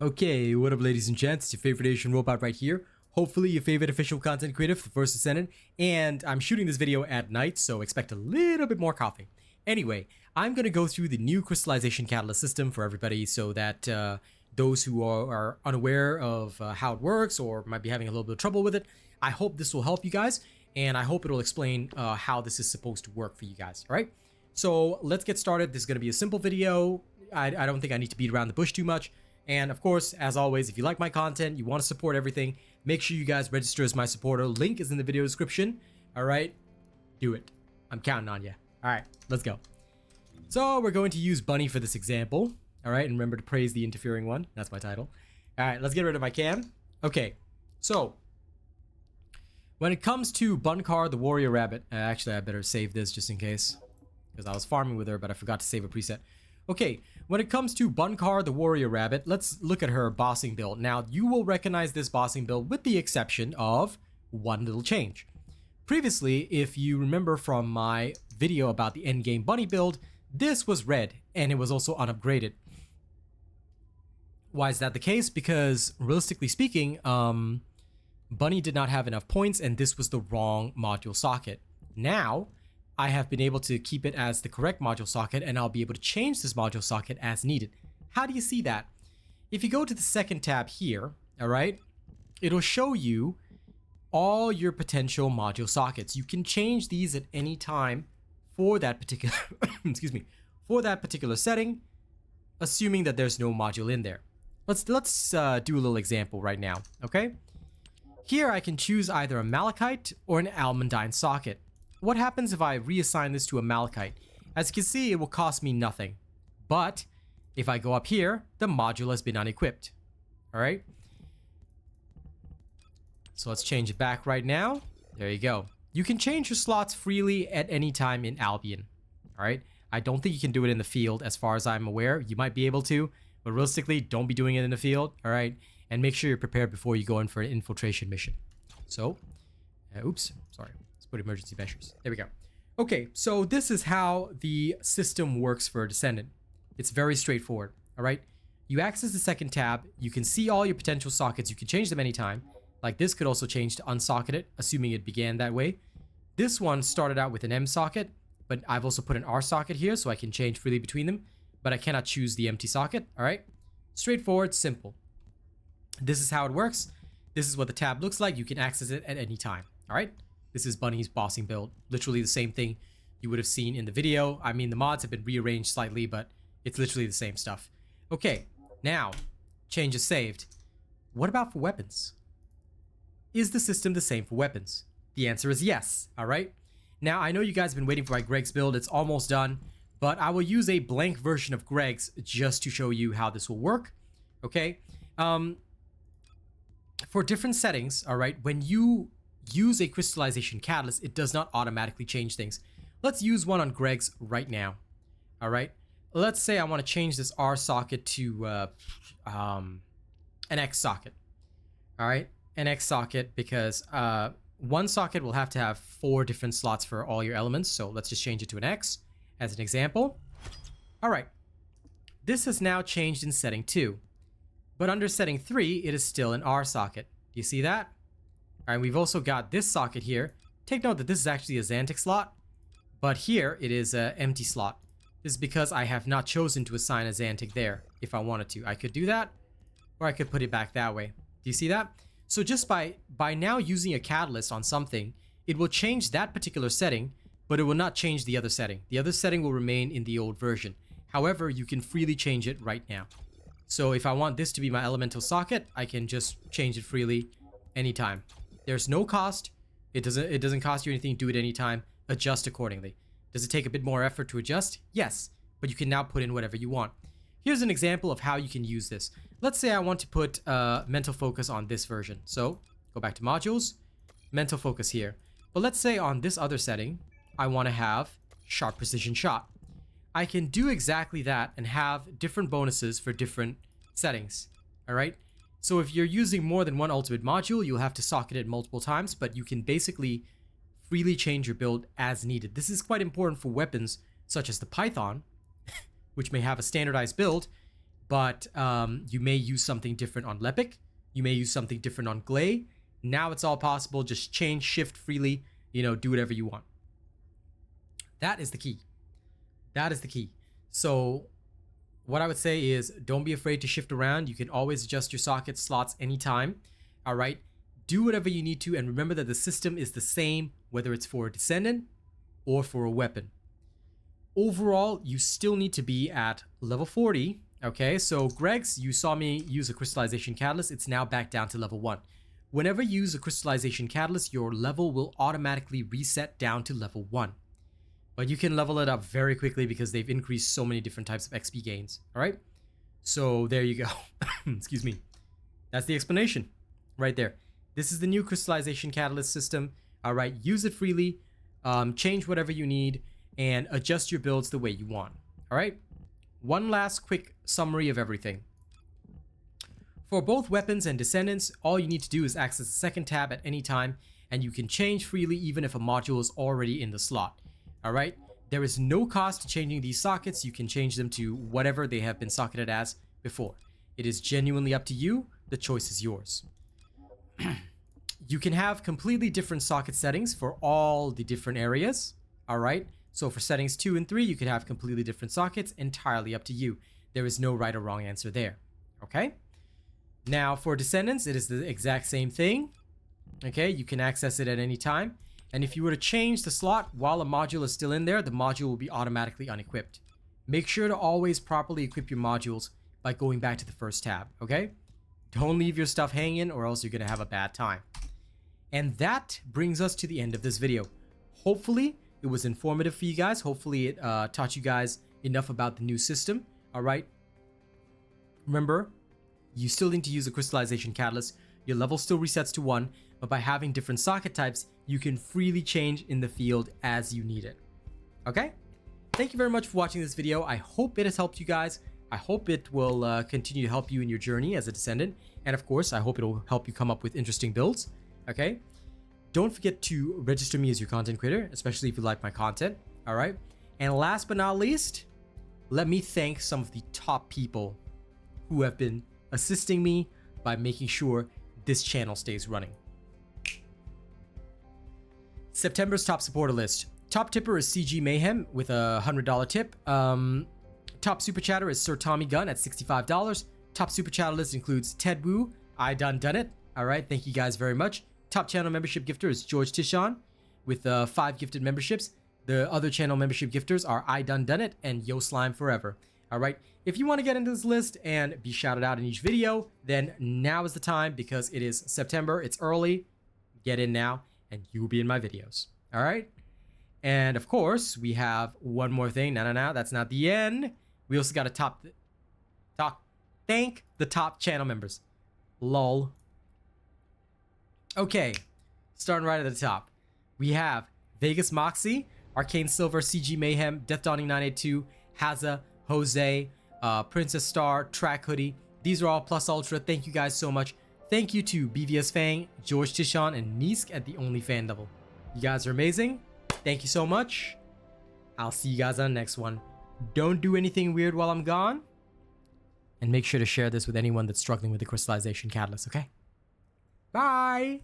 Okay, what up ladies and gents, it's your favorite Asian robot right here. Hopefully your favorite official content creator for the First Descendant, and I'm shooting this video at night, so expect a little bit more coughing. Anyway, I'm going to go through the new Crystallization Catalyst system for everybody so that those who are unaware of how it works or might be having a little bit of trouble with it, I hope this will help you guys, and I hope it'll explain how this is supposed to work for you guys, alright? So let's get started. This is going to be a simple video. I don't think I need to beat around the bush too much. And of course, as always, if you like my content, you want to support everything, make sure you guys register as my supporter. Link is in the video description. All right, do it. I'm counting on you. All right, let's go. So we're going to use Bunny for this example. All right, and remember to praise the interfering one. That's my title. All right, let's get rid of my cam. Okay, so when it comes to Bunkar, the warrior rabbit, actually I better save this just in case because I was farming with her, but I forgot to save a preset. Okay, when it comes to Bunkar the warrior rabbit, let's look at her bossing build. Now, you will recognize this bossing build with the exception of one little change. Previously, if you remember from my video about the endgame bunny build, this was red and it was also unupgraded. Why is that the case? Because realistically speaking, Bunny did not have enough points and this was the wrong module socket. Now, I have been able to keep it as the correct module socket, and I'll be able to change this module socket as needed. How do you see that? If you go to the second tab here, all right, it'll show you all your potential module sockets. You can change these at any time for that particular, excuse me, for that particular setting, assuming that there's no module in there. Let's do a little example right now, okay? Here I can choose either a malachite or an almandine socket. What happens if I reassign this to a malachite? As you can see, it will cost me nothing. But if I go up here, the module has been unequipped. All right. So let's change it back right now. There you go. You can change your slots freely at any time in Albion. All right. I don't think you can do it in the field as far as I'm aware. You might be able to, but realistically, don't be doing it in the field. All right. And make sure you're prepared before you go in for an infiltration mission. So, oops, sorry. Put emergency measures. There we go. Okay, so this is how the system works for a Descendant. It's very straightforward, all right? You access the second tab, you can see all your potential sockets, you can change them anytime. Like this could also change to unsocket it, assuming it began that way. This one started out with an M socket, but I've also put an R socket here so I can change freely between them, but I cannot choose the empty socket, all right? Straightforward, simple. This is how it works. This is what the tab looks like. You can access it at any time, all right? This is Bunny's bossing build. Literally the same thing you would have seen in the video. I mean, the mods have been rearranged slightly, but it's literally the same stuff. Okay, now, change is saved. What about for weapons? Is the system the same for weapons? The answer is yes, all right? Now, I know you guys have been waiting for my Greg's build. It's almost done, but I will use a blank version of Greg's just to show you how this will work, okay? For different settings, all right, when you use a crystallization catalyst, it does not automatically change things. Let's use one on Greg's right now. All right. Let's say I want to change this R socket to an X socket. All right. An X socket because one socket will have to have 4 different slots for all your elements. So let's just change it to an X as an example. All right. This has now changed in setting 2. But under setting 3, it is still an R socket. Do you see that? All right, we've also got this socket here. Take note that this is actually a Xantic slot, but here it is an empty slot. This is because I have not chosen to assign a Xantic there. If I wanted to, I could do that, or I could put it back that way. Do you see that? So just by now using a catalyst on something, it will change that particular setting, but it will not change the other setting. The other setting will remain in the old version. However, you can freely change it right now. So if I want this to be my elemental socket, I can just change it freely anytime. There's no cost. It doesn't cost you anything. Do it anytime. Adjust accordingly. Does it take a bit more effort to adjust? Yes, but you can now put in whatever you want. Here's an example of how you can use this. Let's say I want to put mental focus on this version. So go back to modules, mental focus here. But let's say on this other setting, I want to have sharp precision shot. I can do exactly that and have different bonuses for different settings. All right. So if you're using more than one ultimate module, you'll have to socket it multiple times, but you can basically freely change your build as needed. This is quite important for weapons such as the Python, which may have a standardized build. but you may use something different on Lepic. You may use something different on Glay. Now it's all possible. Just change, shift freely, do whatever you want. That is the key. That is the key. So what I would say is don't be afraid to shift around. You can always adjust your socket slots anytime. All right. Do whatever you need to. And remember that the system is the same, whether it's for a Descendant or for a weapon. Overall, you still need to be at level 40. Okay. So Greg's, you saw me use a Crystallization Catalyst. It's now back down to level 1. Whenever you use a Crystallization Catalyst, your level will automatically reset down to level 1. But you can level it up very quickly because they've increased so many different types of XP gains. All right. So there you go. Excuse me. That's the explanation right there. This is the new Crystallization Catalyst system. All right. Use it freely. Change whatever you need and adjust your builds the way you want. All right. One last quick summary of everything. For both weapons and Descendants, all you need to do is access the second tab at any time, and you can change freely even if a module is already in the slot. All right, there is no cost to changing these sockets. You can change them to whatever they have been socketed as before. It is genuinely up to you. The choice is yours. You can have completely different socket settings for all the different areas. All right, so for settings 2 and 3, you could have completely different sockets, entirely up to you. There is no right or wrong answer there. Okay, now for Descendants, it is the exact same thing. Okay, you can access it at any time. And if you were to change the slot while a module is still in there, the module will be automatically unequipped. Make sure to always properly equip your modules by going back to the first tab, okay? Don't leave your stuff hanging or else you're going to have a bad time. And that brings us to the end of this video. Hopefully, it was informative for you guys. Hopefully, it taught you guys enough about the new system, all right? Remember, you still need to use a Crystallization Catalyst. Your level still resets to 1, but by having different socket types, you can freely change in the field as you need it. Okay? Thank you very much for watching this video. I hope it has helped you guys. I hope it will continue to help you in your journey as a Descendant. And of course, I hope it will help you come up with interesting builds. Okay? Don't forget to register me as your content creator, especially if you like my content. All right? And last but not least, let me thank some of the top people who have been assisting me by making sure this channel stays running. September's top supporter list. Top tipper is CG Mayhem with a $100 tip. Top super chatter is Sir Tommy Gunn at $65. Top super chatter list includes Ted Wu, I Done It. All right, thank you guys very much. Top channel membership gifter is George Tishon with 5 gifted memberships. The other channel membership gifters are I Done It and Yo Slime Forever. All right, if you want to get into this list and be shouted out in each video, then now is the time because it is September. It's early. Get in now and you will be in my videos. All right. And of course, we have one more thing. No, that's not the end. We also got to thank the top channel members. Lol. Okay, starting right at the top. We have Vegas Moxie, Arcane Silver, CG Mayhem, Death Dawning 982, Haza, Jose, Princess Star, Track Hoodie. These are all Plus Ultra. Thank you guys so much. Thank you to BVS Fang, George Tishon, and Nisk at the Only Fan level. You guys are amazing. Thank you so much. I'll see you guys on the next one. Don't do anything weird while I'm gone. And make sure to share this with anyone that's struggling with the Crystallization Catalyst, okay? Bye!